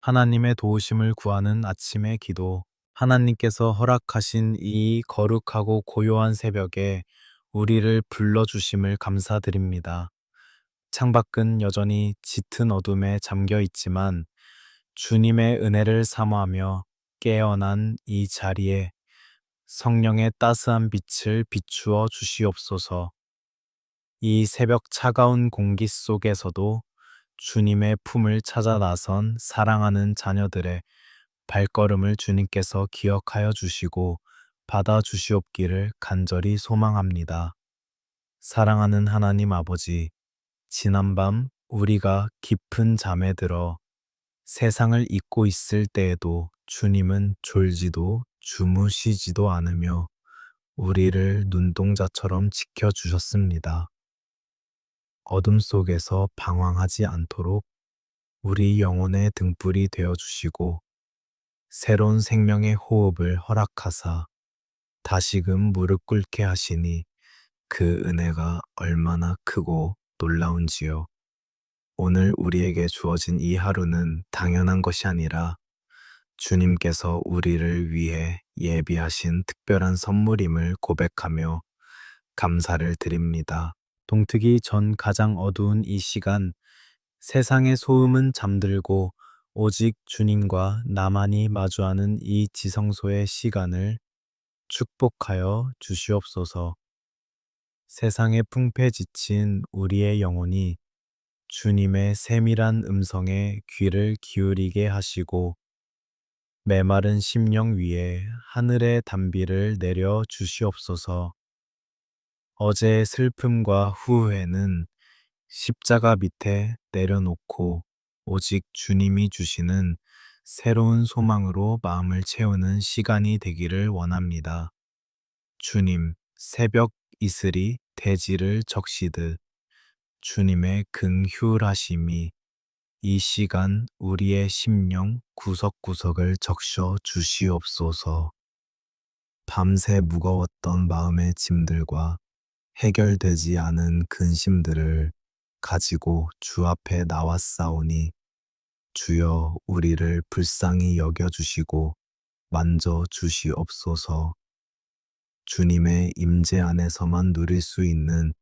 하나님의 도우심을 구하는 아침의 기도. 하나님께서 허락하신 이 거룩하고 고요한 새벽에 우리를 불러주심을 감사드립니다. 창밖은 여전히 짙은 어둠에 잠겨 있지만 주님의 은혜를 사모하며 깨어난 이 자리에 성령의 따스한 빛을 비추어 주시옵소서. 이 새벽 차가운 공기 속에서도 주님의 품을 찾아 나선 사랑하는 자녀들의 발걸음을 주님께서 기억하여 주시고 받아 주시옵기를 간절히 소망합니다. 사랑하는 하나님 아버지, 지난밤 우리가 깊은 잠에 들어 세상을 잊고 있을 때에도 주님은 졸지도 주무시지도 않으며 우리를 눈동자처럼 지켜주셨습니다. 어둠 속에서 방황하지 않도록 우리 영혼의 등불이 되어 주시고 새로운 생명의 호흡을 허락하사 다시금 무릎 꿇게 하시니 그 은혜가 얼마나 크고 놀라운지요. 오늘 우리에게 주어진 이 하루는 당연한 것이 아니라 주님께서 우리를 위해 예비하신 특별한 선물임을 고백하며 감사를 드립니다. 동트기 전 가장 어두운 이 시간, 세상의 소음은 잠들고 오직 주님과 나만이 마주하는 이 지성소의 시간을 축복하여 주시옵소서. 세상에 풍패 지친 우리의 영혼이 주님의 세밀한 음성에 귀를 기울이게 하시고 메마른 심령 위에 하늘의 단비를 내려 주시옵소서. 어제의 슬픔과 후회는 십자가 밑에 내려놓고 오직 주님이 주시는 새로운 소망으로 마음을 채우는 시간이 되기를 원합니다. 주님, 새벽 이슬이 대지를 적시듯 주님의 긍휼하심이 이 시간 우리의 심령 구석구석을 적셔 주시옵소서. 밤새 무거웠던 마음의 짐들과 해결되지 않은 근심들을 가지고 주 앞에 나왔사오니 주여 우리를 불쌍히 여겨주시고 만져 주시옵소서. 주님의 임재 안에서만 누릴 수 있는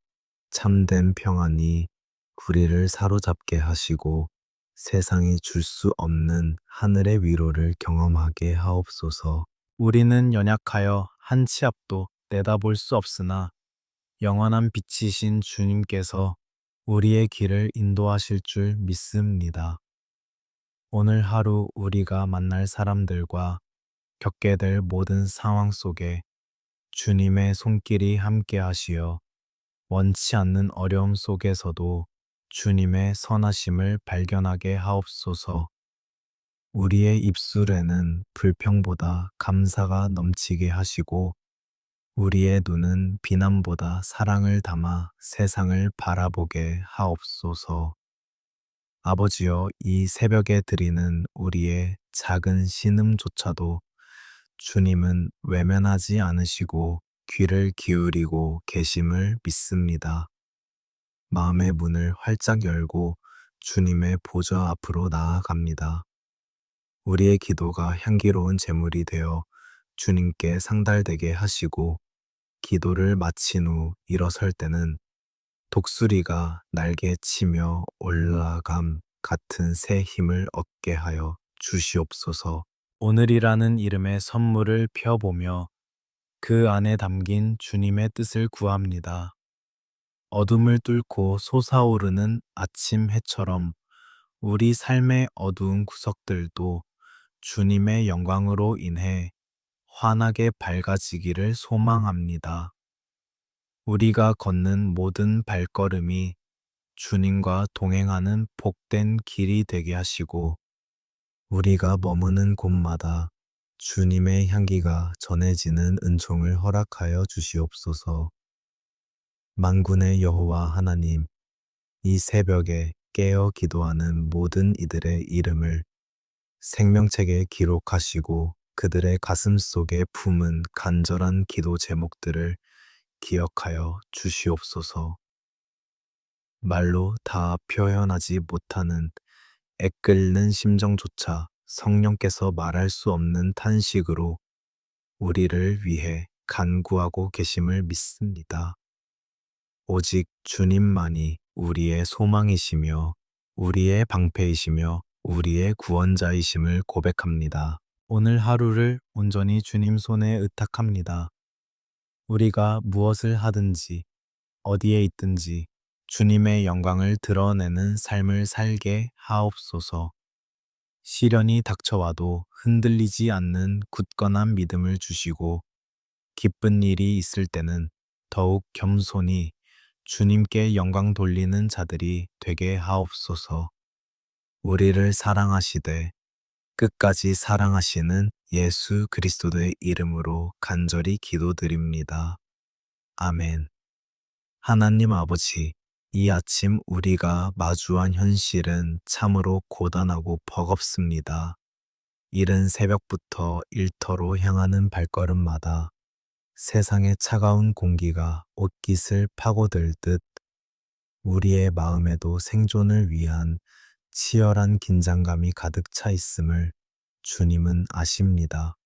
참된 평안이 우리를 사로잡게 하시고 세상이 줄 수 없는 하늘의 위로를 경험하게 하옵소서. 우리는 연약하여 한 치 앞도 내다볼 수 없으나 영원한 빛이신 주님께서 우리의 길을 인도하실 줄 믿습니다. 오늘 하루 우리가 만날 사람들과 겪게 될 모든 상황 속에 주님의 손길이 함께 하시어 원치 않는 어려움 속에서도 주님의 선하심을 발견하게 하옵소서. 우리의 입술에는 불평보다 감사가 넘치게 하시고 우리의 눈은 비난보다 사랑을 담아 세상을 바라보게 하옵소서. 아버지여, 이 새벽에 드리는 우리의 작은 신음조차도 주님은 외면하지 않으시고 귀를 기울이고 계심을 믿습니다. 마음의 문을 활짝 열고 주님의 보좌 앞으로 나아갑니다. 우리의 기도가 향기로운 제물이 되어 주님께 상달되게 하시고 기도를 마친 후 일어설 때는 독수리가 날개치며 올라감 같은 새 힘을 얻게 하여 주시옵소서. 오늘이라는 이름의 선물을 펴보며 그 안에 담긴 주님의 뜻을 구합니다. 어둠을 뚫고 솟아오르는 아침 해처럼 우리 삶의 어두운 구석들도 주님의 영광으로 인해 환하게 밝아지기를 소망합니다. 우리가 걷는 모든 발걸음이 주님과 동행하는 복된 길이 되게 하시고 우리가 머무는 곳마다 주님의 향기가 전해지는 은총을 허락하여 주시옵소서. 만군의 여호와 하나님, 이 새벽에 깨어 기도하는 모든 이들의 이름을 생명책에 기록하시고 그들의 가슴 속에 품은 간절한 기도 제목들을 기억하여 주시옵소서. 말로 다 표현하지 못하는 애끓는 심정조차 성령께서 말할 수 없는 탄식으로 우리를 위해 간구하고 계심을 믿습니다. 오직 주님만이 우리의 소망이시며 우리의 방패이시며 우리의 구원자이심을 고백합니다. 오늘 하루를 온전히 주님 손에 의탁합니다. 우리가 무엇을 하든지 어디에 있든지 주님의 영광을 드러내는 삶을 살게 하옵소서. 시련이 닥쳐와도 흔들리지 않는 굳건한 믿음을 주시고 기쁜 일이 있을 때는 더욱 겸손히 주님께 영광 돌리는 자들이 되게 하옵소서. 우리를 사랑하시되 끝까지 사랑하시는 예수 그리스도의 이름으로 간절히 기도드립니다. 아멘. 하나님 아버지, 이 아침 우리가 마주한 현실은 참으로 고단하고 버겁습니다. 이른 새벽부터 일터로 향하는 발걸음마다 세상의 차가운 공기가 옷깃을 파고들듯 우리의 마음에도 생존을 위한 치열한 긴장감이 가득 차 있음을 주님은 아십니다.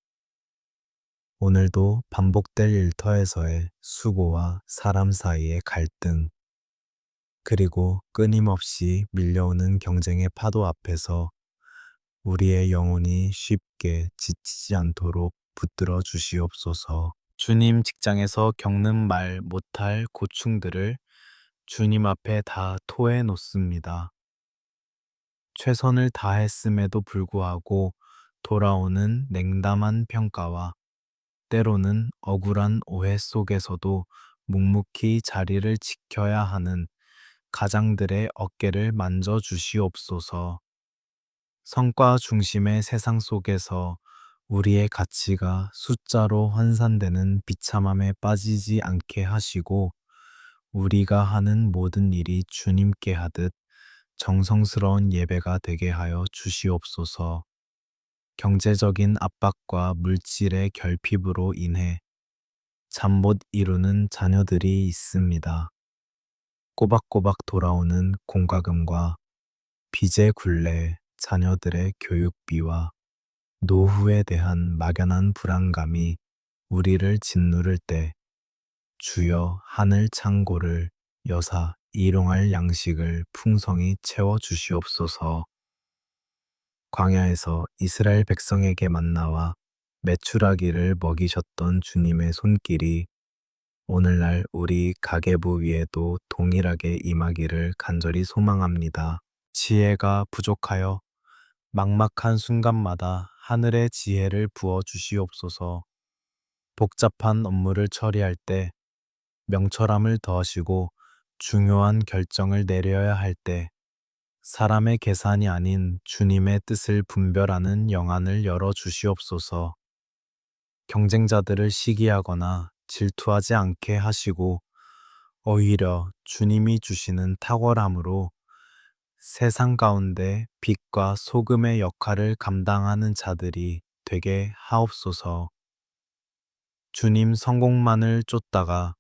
오늘도 반복될 일터에서의 수고와 사람 사이의 갈등, 그리고 끊임없이 밀려오는 경쟁의 파도 앞에서 우리의 영혼이 쉽게 지치지 않도록 붙들어 주시옵소서. 주님 직장에서 겪는 말 못할 고충들을 주님 앞에 다 토해 놓습니다. 최선을 다했음에도 불구하고 돌아오는 냉담한 평가와 때로는 억울한 오해 속에서도 묵묵히 자리를 지켜야 하는 가장들의 어깨를 만져 주시옵소서. 성과 중심의 세상 속에서 우리의 가치가 숫자로 환산되는 비참함에 빠지지 않게 하시고 우리가 하는 모든 일이 주님께 하듯 정성스러운 예배가 되게 하여 주시옵소서. 경제적인 압박과 물질의 결핍으로 인해 잠 못 이루는 자녀들이 있습니다. 꼬박꼬박 돌아오는 공과금과 빚의 굴레, 자녀들의 교육비와 노후에 대한 막연한 불안감이 우리를 짓누를 때 주여 하늘 창고를 여사 일용할 양식을 풍성히 채워 주시옵소서. 광야에서 이스라엘 백성에게 만나와 메추라기를 먹이셨던 주님의 손길이 오늘날 우리 가계부 위에도 동일하게 임하기를 간절히 소망합니다. 지혜가 부족하여 막막한 순간마다 하늘의 지혜를 부어 주시옵소서. 복잡한 업무를 처리할 때 명철함을 더하시고 중요한 결정을 내려야 할 때 사람의 계산이 아닌 주님의 뜻을 분별하는 영안을 열어 주시옵소서. 경쟁자들을 시기하거나 질투하지 않게 하시고 오히려 주님이 주시는 탁월함으로 세상 가운데 빛과 소금의 역할을 감당하는 자들이 되게 하옵소서. 주님 성공만을 쫓다가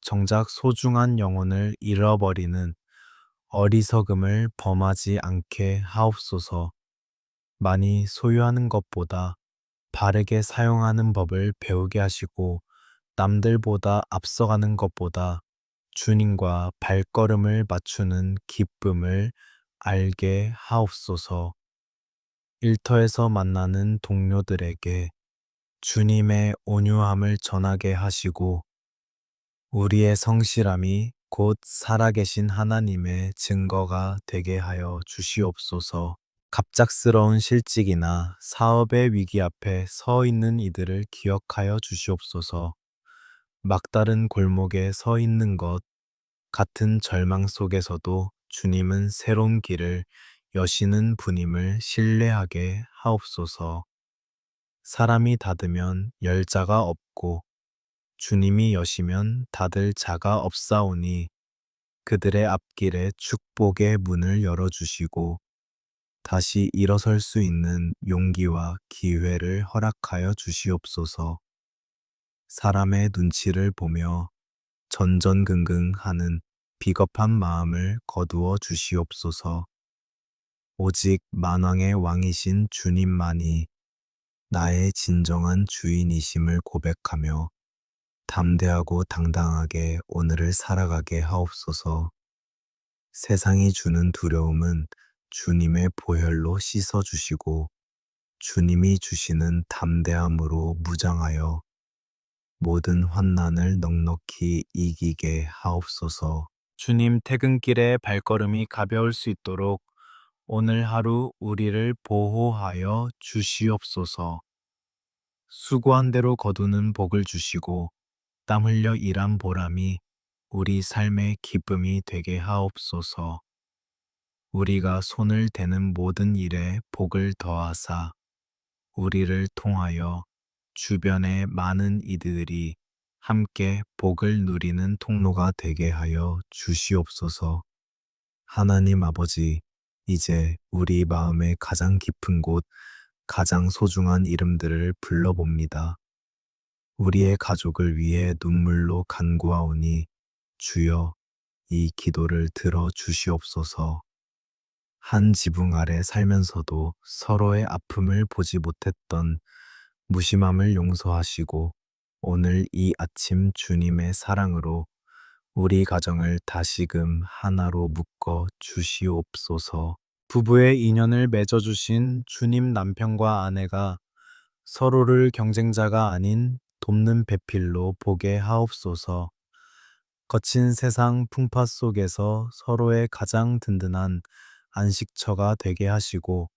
정작 소중한 영혼을 잃어버리는 어리석음을 범하지 않게 하옵소서. 많이 소유하는 것보다 바르게 사용하는 법을 배우게 하시고 남들보다 앞서가는 것보다 주님과 발걸음을 맞추는 기쁨을 알게 하옵소서. 일터에서 만나는 동료들에게 주님의 온유함을 전하게 하시고 우리의 성실함이 곧 살아계신 하나님의 증거가 되게 하여 주시옵소서. 갑작스러운 실직이나 사업의 위기 앞에 서 있는 이들을 기억하여 주시옵소서. 막다른 골목에 서 있는 것 같은 절망 속에서도 주님은 새로운 길을 여시는 분임을 신뢰하게 하옵소서. 사람이 닫으면 열 자가 없고 주님이 여시면 닫을 자가 없사오니 그들의 앞길에 축복의 문을 열어주시고 다시 일어설 수 있는 용기와 기회를 허락하여 주시옵소서. 사람의 눈치를 보며 전전긍긍하는 비겁한 마음을 거두어 주시옵소서. 오직 만왕의 왕이신 주님만이 나의 진정한 주인이심을 고백하며 담대하고 당당하게 오늘을 살아가게 하옵소서. 세상이 주는 두려움은 주님의 보혈로 씻어주시고 주님이 주시는 담대함으로 무장하여 모든 환난을 넉넉히 이기게 하옵소서. 주님 퇴근길에 발걸음이 가벼울 수 있도록 오늘 하루 우리를 보호하여 주시옵소서. 수고한 대로 거두는 복을 주시고 땀 흘려 일한 보람이 우리 삶의 기쁨이 되게 하옵소서. 우리가 손을 대는 모든 일에 복을 더하사 우리를 통하여 주변의 많은 이들이 함께 복을 누리는 통로가 되게 하여 주시옵소서. 하나님 아버지, 이제 우리 마음의 가장 깊은 곳, 가장 소중한 이름들을 불러봅니다. 우리의 가족을 위해 눈물로 간구하오니 주여 이 기도를 들어 주시옵소서. 한 지붕 아래 살면서도 서로의 아픔을 보지 못했던 무심함을 용서하시고 오늘 이 아침 주님의 사랑으로 우리 가정을 다시금 하나로 묶어 주시옵소서. 부부의 인연을 맺어주신 주님 남편과 아내가 서로를 경쟁자가 아닌 돕는 배필로 보게 하옵소서. 거친 세상 풍파 속에서 서로의 가장 든든한 안식처가 되게 하시고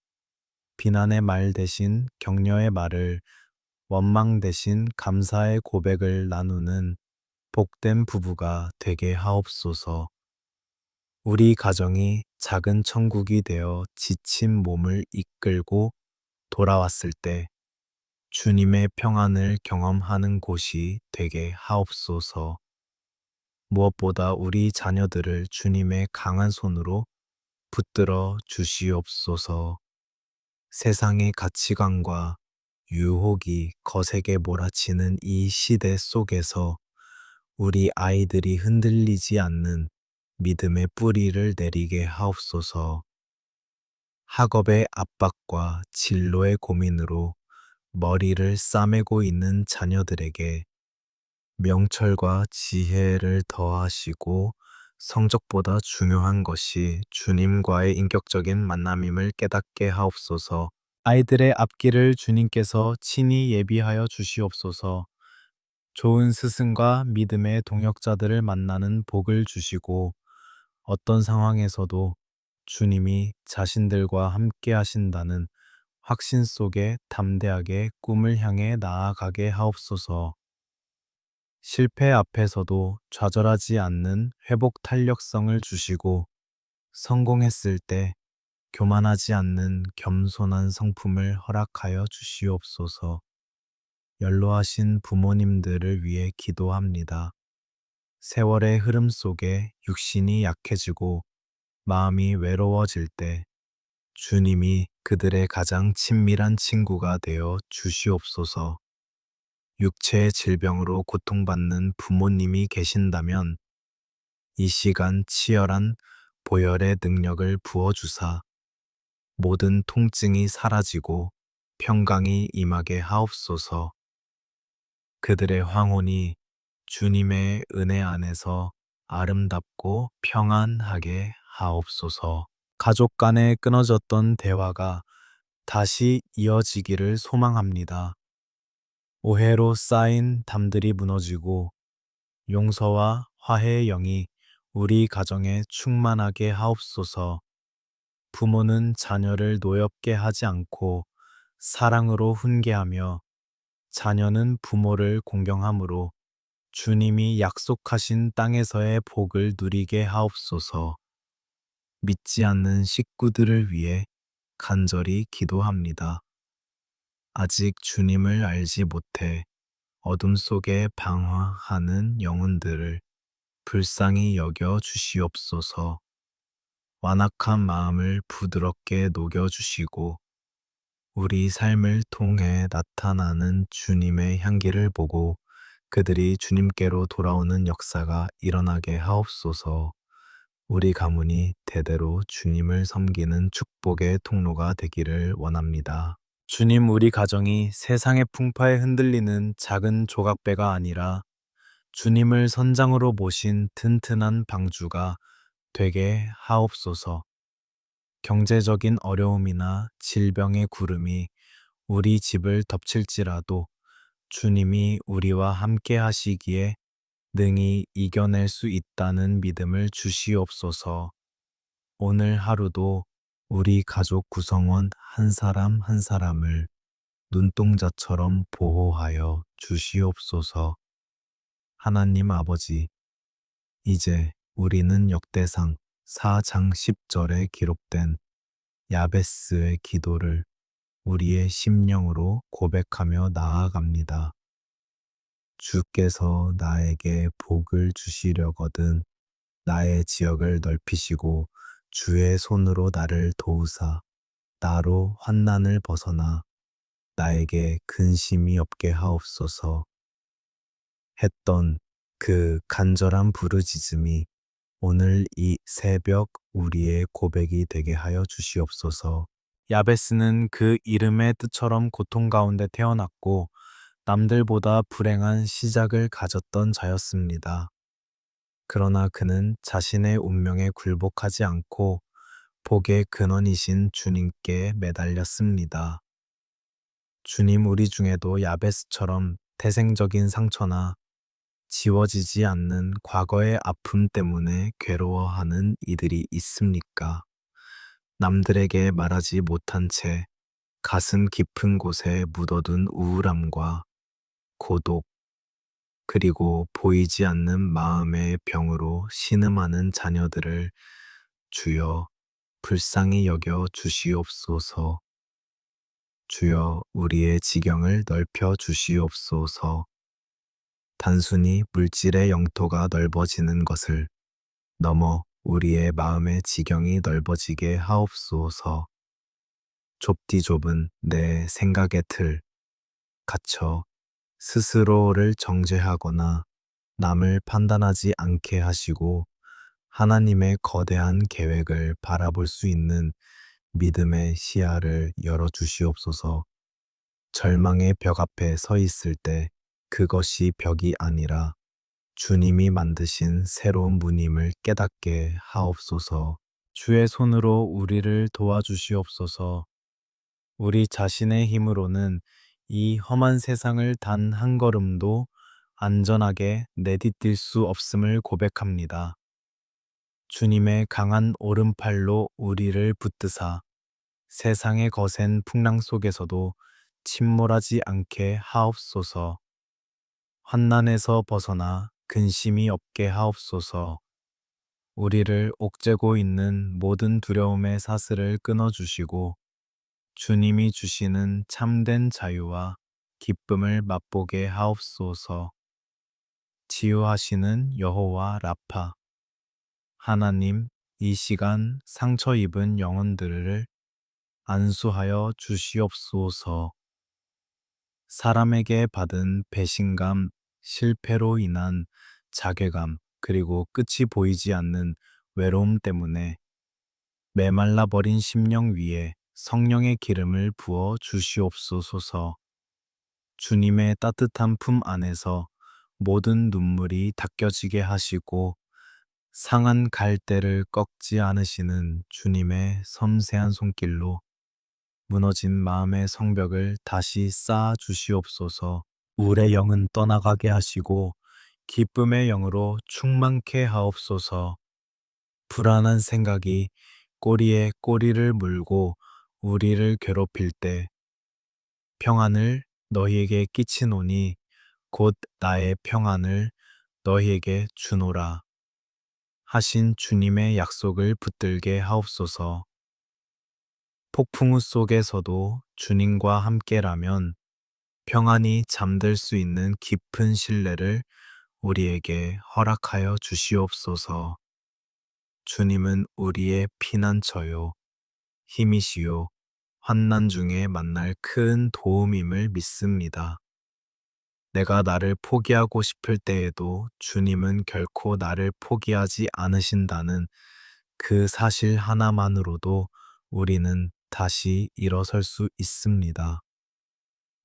비난의 말 대신 격려의 말을, 원망 대신 감사의 고백을 나누는 복된 부부가 되게 하옵소서. 우리 가정이 작은 천국이 되어 지친 몸을 이끌고 돌아왔을 때 주님의 평안을 경험하는 곳이 되게 하옵소서. 무엇보다 우리 자녀들을 주님의 강한 손으로 붙들어 주시옵소서. 세상의 가치관과 유혹이 거세게 몰아치는 이 시대 속에서 우리 아이들이 흔들리지 않는 믿음의 뿌리를 내리게 하옵소서. 학업의 압박과 진로의 고민으로 머리를 싸매고 있는 자녀들에게 명철과 지혜를 더하시고 성적보다 중요한 것이 주님과의 인격적인 만남임을 깨닫게 하옵소서. 아이들의 앞길을 주님께서 친히 예비하여 주시옵소서. 좋은 스승과 믿음의 동역자들을 만나는 복을 주시고 어떤 상황에서도 주님이 자신들과 함께 하신다는 확신 속에 담대하게 꿈을 향해 나아가게 하옵소서. 실패 앞에서도 좌절하지 않는 회복 탄력성을 주시고 성공했을 때 교만하지 않는 겸손한 성품을 허락하여 주시옵소서. 연로하신 부모님들을 위해 기도합니다. 세월의 흐름 속에 육신이 약해지고 마음이 외로워질 때 주님이 그들의 가장 친밀한 친구가 되어 주시옵소서. 육체의 질병으로 고통받는 부모님이 계신다면 이 시간 치열한 보혈의 능력을 부어주사 모든 통증이 사라지고 평강이 임하게 하옵소서. 그들의 황혼이 주님의 은혜 안에서 아름답고 평안하게 하옵소서. 가족 간에 끊어졌던 대화가 다시 이어지기를 소망합니다. 오해로 쌓인 담들이 무너지고 용서와 화해의 영이 우리 가정에 충만하게 하옵소서. 부모는 자녀를 노엽게 하지 않고 사랑으로 훈계하며 자녀는 부모를 공경함으로 주님이 약속하신 땅에서의 복을 누리게 하옵소서. 믿지 않는 식구들을 위해 간절히 기도합니다. 아직 주님을 알지 못해 어둠 속에 방황하는 영혼들을 불쌍히 여겨 주시옵소서. 완악한 마음을 부드럽게 녹여 주시고 우리 삶을 통해 나타나는 주님의 향기를 보고 그들이 주님께로 돌아오는 역사가 일어나게 하옵소서. 우리 가문이 대대로 주님을 섬기는 축복의 통로가 되기를 원합니다. 주님, 우리 가정이 세상의 풍파에 흔들리는 작은 조각배가 아니라 주님을 선장으로 모신 튼튼한 방주가 되게 하옵소서. 경제적인 어려움이나 질병의 구름이 우리 집을 덮칠지라도 주님이 우리와 함께 하시기에 능히 이겨낼 수 있다는 믿음을 주시옵소서. 오늘 하루도 우리 가족 구성원 한 사람 한 사람을 눈동자처럼 보호하여 주시옵소서. 하나님 아버지, 이제 우리는 역대상 4장 10절에 기록된 야베스의 기도를 우리의 심령으로 고백하며 나아갑니다. 주께서 나에게 복을 주시려거든 나의 지역을 넓히시고 주의 손으로 나를 도우사 나로 환난을 벗어나 나에게 근심이 없게 하옵소서. 했던 그 간절한 부르짖음이 오늘 이 새벽 우리의 고백이 되게 하여 주시옵소서. 야베스는 그 이름의 뜻처럼 고통 가운데 태어났고 남들보다 불행한 시작을 가졌던 자였습니다. 그러나 그는 자신의 운명에 굴복하지 않고 복의 근원이신 주님께 매달렸습니다. 주님, 우리 중에도 야베스처럼 태생적인 상처나 지워지지 않는 과거의 아픔 때문에 괴로워하는 이들이 있습니까? 남들에게 말하지 못한 채 가슴 깊은 곳에 묻어둔 우울함과 고독, 그리고 보이지 않는 마음의 병으로 신음하는 자녀들을 주여 불쌍히 여겨 주시옵소서. 주여 우리의 지경을 넓혀 주시옵소서. 단순히 물질의 영토가 넓어지는 것을 넘어 우리의 마음의 지경이 넓어지게 하옵소서. 좁디 좁은 내 생각의 틀, 갇혀 스스로를 정죄하거나 남을 판단하지 않게 하시고 하나님의 거대한 계획을 바라볼 수 있는 믿음의 시야를 열어 주시옵소서. 절망의 벽 앞에 서 있을 때 그것이 벽이 아니라 주님이 만드신 새로운 문임을 깨닫게 하옵소서. 주의 손으로 우리를 도와주시옵소서. 우리 자신의 힘으로는 이 험한 세상을 단 한 걸음도 안전하게 내디딜 수 없음을 고백합니다. 주님의 강한 오른팔로 우리를 붙드사 세상의 거센 풍랑 속에서도 침몰하지 않게 하옵소서. 환난에서 벗어나 근심이 없게 하옵소서. 우리를 옥죄고 있는 모든 두려움의 사슬을 끊어주시고 주님이 주시는 참된 자유와 기쁨을 맛보게 하옵소서. 치유하시는 여호와 라파, 하나님, 이 시간 상처 입은 영혼들을 안수하여 주시옵소서. 사람에게 받은 배신감, 실패로 인한 자괴감, 그리고 끝이 보이지 않는 외로움 때문에 메말라 버린 심령 위에 성령의 기름을 부어 주시옵소서. 주님의 따뜻한 품 안에서 모든 눈물이 닦여지게 하시고 상한 갈대를 꺾지 않으시는 주님의 섬세한 손길로 무너진 마음의 성벽을 다시 쌓아 주시옵소서. 우울의 영은 떠나가게 하시고 기쁨의 영으로 충만케 하옵소서. 불안한 생각이 꼬리에 꼬리를 물고 우리를 괴롭힐 때 평안을 너희에게 끼치노니 곧 나의 평안을 너희에게 주노라 하신 주님의 약속을 붙들게 하옵소서. 폭풍우 속에서도 주님과 함께라면 평안히 잠들 수 있는 깊은 신뢰를 우리에게 허락하여 주시옵소서. 주님은 우리의 피난처요, 힘이시요, 환난 중에 만날 큰 도움임을 믿습니다. 내가 나를 포기하고 싶을 때에도 주님은 결코 나를 포기하지 않으신다는 그 사실 하나만으로도 우리는 다시 일어설 수 있습니다.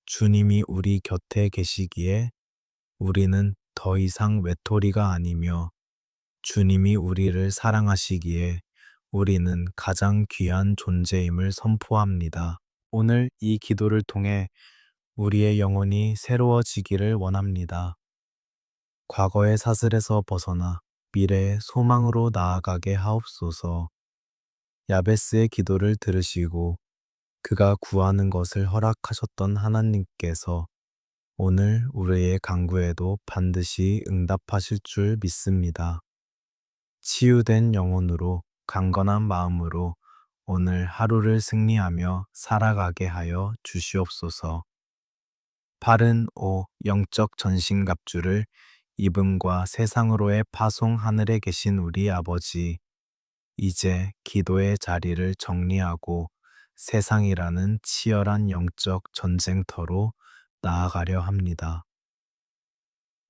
주님이 우리 곁에 계시기에 우리는 더 이상 외톨이가 아니며 주님이 우리를 사랑하시기에 우리는 가장 귀한 존재임을 선포합니다. 오늘 이 기도를 통해 우리의 영혼이 새로워지기를 원합니다. 과거의 사슬에서 벗어나 미래의 소망으로 나아가게 하옵소서. 야베스의 기도를 들으시고 그가 구하는 것을 허락하셨던 하나님께서 오늘 우리의 간구에도 반드시 응답하실 줄 믿습니다. 치유된 영혼으로 강건한 마음으로 오늘 하루를 승리하며 살아가게 하여 주시옵소서. 바른 영적 전신갑주를 입음과 세상으로의 파송 하늘에 계신 우리 아버지, 이제 기도의 자리를 정리하고 세상이라는 치열한 영적 전쟁터로 나아가려 합니다.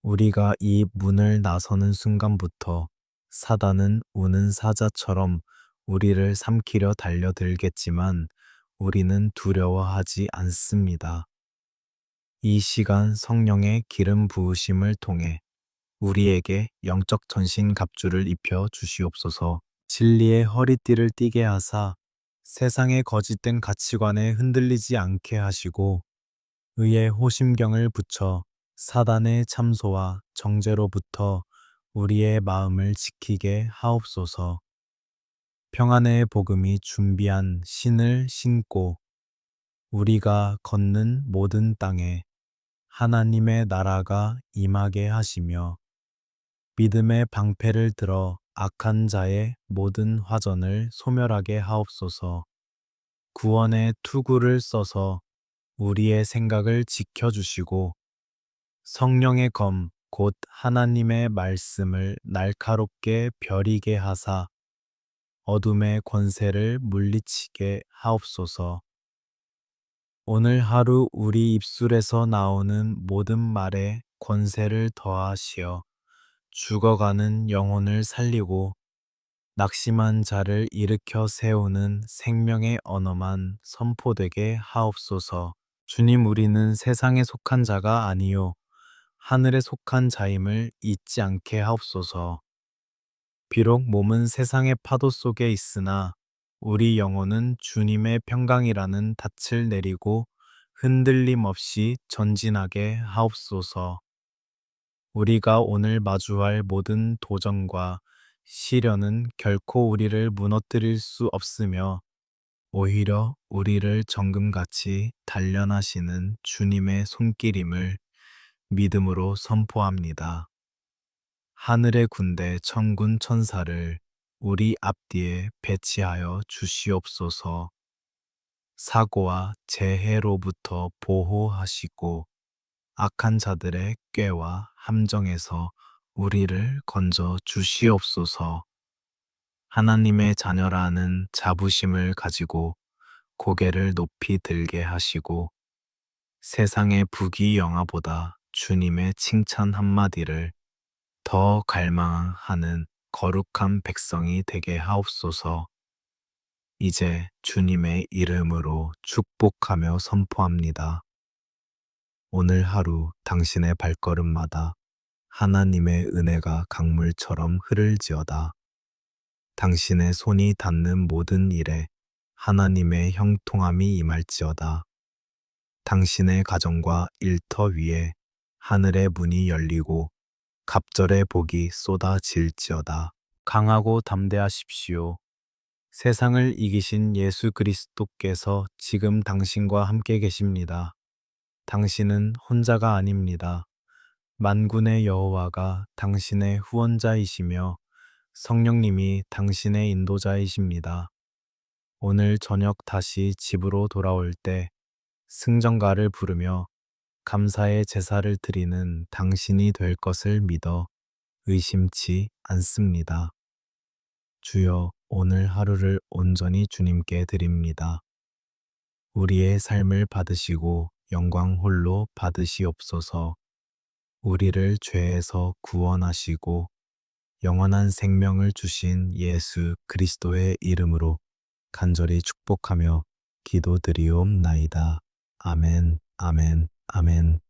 우리가 이 문을 나서는 순간부터 사단은 우는 사자처럼 우리를 삼키려 달려들겠지만 우리는 두려워하지 않습니다. 이 시간 성령의 기름 부으심을 통해 우리에게 영적 전신 갑주를 입혀 주시옵소서. 진리의 허리띠를 띠게 하사 세상의 거짓된 가치관에 흔들리지 않게 하시고 의의 호심경을 붙여 사단의 참소와 정죄로부터 우리의 마음을 지키게 하옵소서. 평안의 복음이 준비한 신을 신고 우리가 걷는 모든 땅에 하나님의 나라가 임하게 하시며 믿음의 방패를 들어 악한 자의 모든 화전을 소멸하게 하옵소서. 구원의 투구를 써서 우리의 생각을 지켜주시고 성령의 검, 곧 하나님의 말씀을 날카롭게 벼리게 하사 어둠의 권세를 물리치게 하옵소서. 오늘 하루 우리 입술에서 나오는 모든 말에 권세를 더하시어 죽어가는 영혼을 살리고 낙심한 자를 일으켜 세우는 생명의 언어만 선포되게 하옵소서. 주님, 우리는 세상에 속한 자가 아니요 하늘에 속한 자임을 잊지 않게 하옵소서. 비록 몸은 세상의 파도 속에 있으나 우리 영혼은 주님의 평강이라는 닻을 내리고 흔들림 없이 전진하게 하옵소서. 우리가 오늘 마주할 모든 도전과 시련은 결코 우리를 무너뜨릴 수 없으며 오히려 우리를 정금같이 단련하시는 주님의 손길임을 믿음으로 선포합니다. 하늘의 군대 천군 천사를 우리 앞뒤에 배치하여 주시옵소서. 사고와 재해로부터 보호하시고 악한 자들의 꾀와 함정에서 우리를 건져 주시옵소서. 하나님의 자녀라는 자부심을 가지고 고개를 높이 들게 하시고 세상의 부귀영화보다 주님의 칭찬 한마디를 더 갈망하는 거룩한 백성이 되게 하옵소서. 이제 주님의 이름으로 축복하며 선포합니다. 오늘 하루 당신의 발걸음마다 하나님의 은혜가 강물처럼 흐를지어다. 당신의 손이 닿는 모든 일에 하나님의 형통함이 임할지어다. 당신의 가정과 일터 위에 하늘의 문이 열리고 갑절의 복이 쏟아질지어다. 강하고 담대하십시오. 세상을 이기신 예수 그리스도께서 지금 당신과 함께 계십니다. 당신은 혼자가 아닙니다. 만군의 여호와가 당신의 후원자이시며 성령님이 당신의 인도자이십니다. 오늘 저녁 다시 집으로 돌아올 때 승전가를 부르며 감사의 제사를 드리는 당신이 될 것을 믿어 의심치 않습니다. 주여, 오늘 하루를 온전히 주님께 드립니다. 우리의 삶을 받으시고 영광 홀로 받으시옵소서. 우리를 죄에서 구원하시고 영원한 생명을 주신 예수 그리스도의 이름으로 간절히 축복하며 기도드리옵나이다. 아멘, 아멘, 아멘.